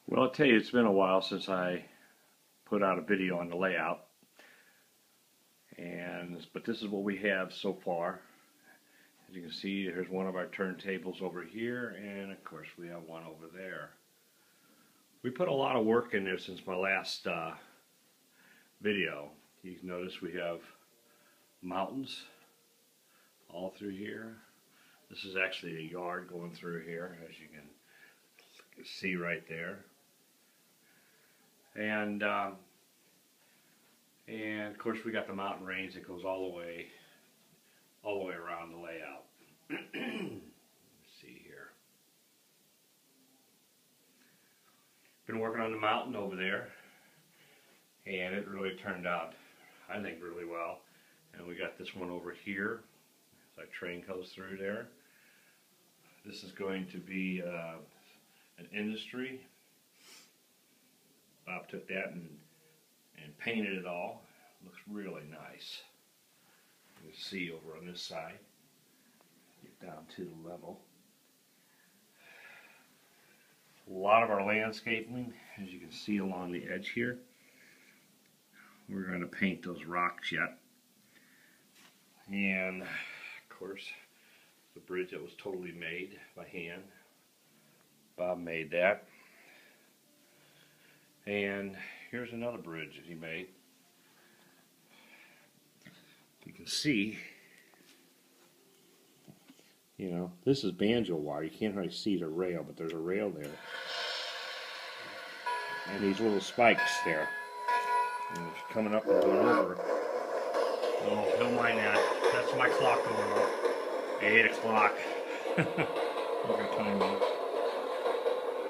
Well, I'll tell you, it's been a while since I put out a video on the layout, but this is what we have so far. As you can see, here's one of our turntables over here, and of course we have one over there. We put a lot of work in there since my last video. You can notice we have mountains all through here. This is actually a yard going through here, as you can see right there. And of course we got the mountain range that goes all the way around the layout. Let's see here. Been working on the mountain over there, and it really turned out, I think, really well. And we got this one over here as our train goes through there. This is going to be an industry. Bob took that and painted it all. Looks really nice. You can see over on this side. Get down to the level. A lot of our landscaping, as you can see along the edge here. We're going to paint those rocks yet. And of course, the bridge that was totally made by hand. Bob made that. And here's another bridge that he made. You can see, you know, this is banjo wire. You can't really see the rail, but there's a rail there. And these little spikes there. And it's coming up and going over. Oh, don't mind that. That's my clock going off. 8 o'clock. Look at time.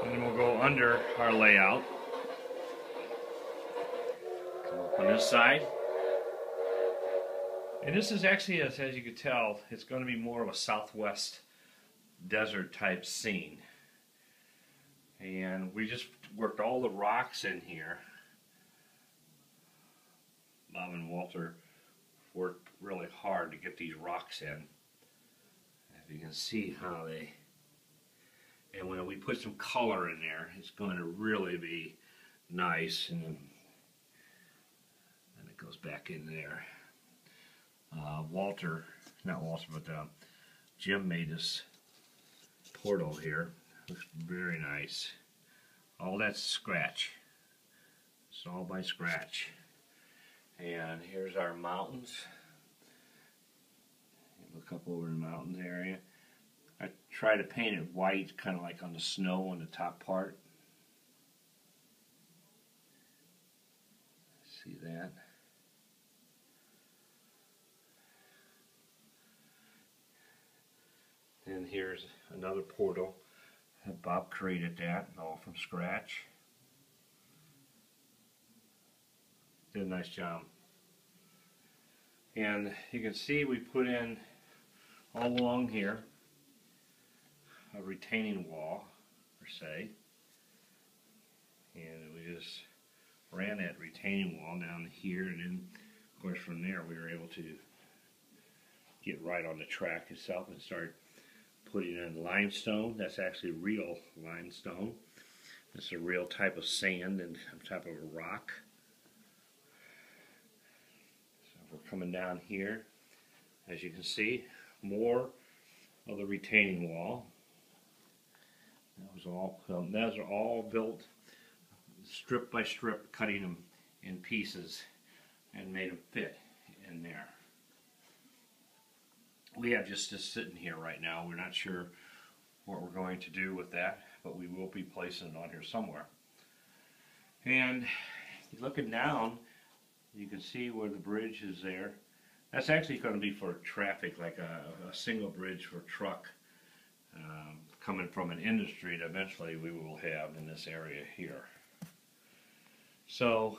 And then we'll go under our layout. On this side, and this is actually, as you can tell, it's going to be more of a southwest desert type scene. And we just worked all the rocks in here. Bob and Walter worked really hard to get these rocks in. If you can see how they, and when we put some color in there, it's going to really be nice. And then it goes back in there. Jim made this portal here. Looks very nice. All that's scratch. It's all by scratch. And here's our mountains. Look up over the mountains area. I try to paint it white, kind of like on the snow on the top part. See that? And here's another portal. Bob created that all from scratch. Did a nice job. And you can see we put in all along here a retaining wall, per se. And we just ran that retaining wall down here, and then of course from there we were able to get right on the track itself and start putting in limestone. That's actually real limestone. It's a real type of sand and type of a rock. So we're coming down here, as you can see, more of the retaining wall. Those are all built strip by strip, cutting them in pieces and made them fit in there. We have just this sitting here right now. We're not sure what we're going to do with that, but we will be placing it on here somewhere. And looking down, you can see where the bridge is there. That's actually going to be for traffic, like a single bridge for truck coming from an industry that eventually we will have in this area here. So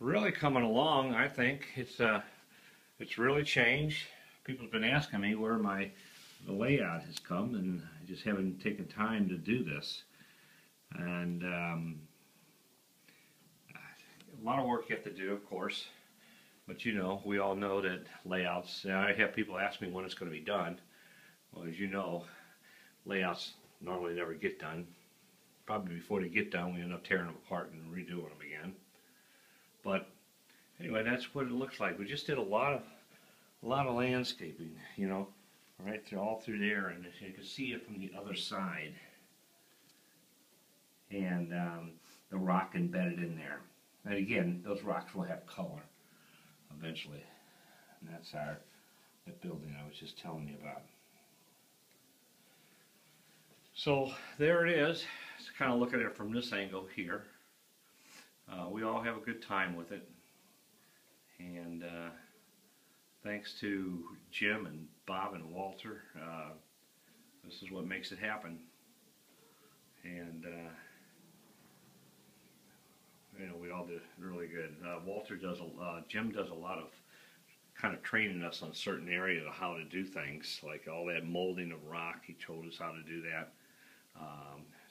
really coming along, I think it's really changed. People have been asking me where the layout has come, and I just haven't taken time to do this. And a lot of work you have to do, of course. But you know, we all know that layouts, I have people ask me when it's going to be done. Well, as you know, layouts normally never get done. probably before they get done, we end up tearing them apart and redoing them again. But anyway, that's what it looks like. We just did a lot of landscaping, you know, right through all through there, and you can see it from the other side, and the rock embedded in there. And again, those rocks will have color eventually, and that's that building I was just telling you about. So there it is. Just kind of look at it from this angle here. We all have a good time with it, and thanks to Jim and Bob and Walter, this is what makes it happen. And you know, we all did really good. Jim does a lot of kind of training us on certain areas of how to do things, like all that molding of rock. He told us how to do that.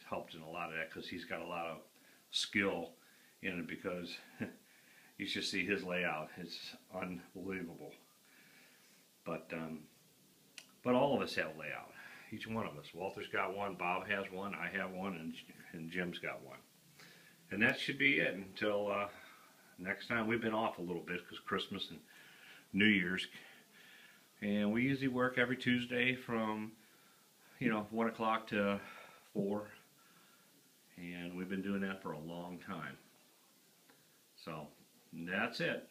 Helped in a lot of that because he's got a lot of skill in it, because you should see his layout. It's unbelievable. But all of us have a layout. Each one of us. Walter's got one, Bob has one, I have one, and Jim's got one. And that should be it until next time. We've been off a little bit because Christmas and New Year's. And we usually work every Tuesday from, 1 o'clock to 4. And we've been doing that for a long time. So that's it.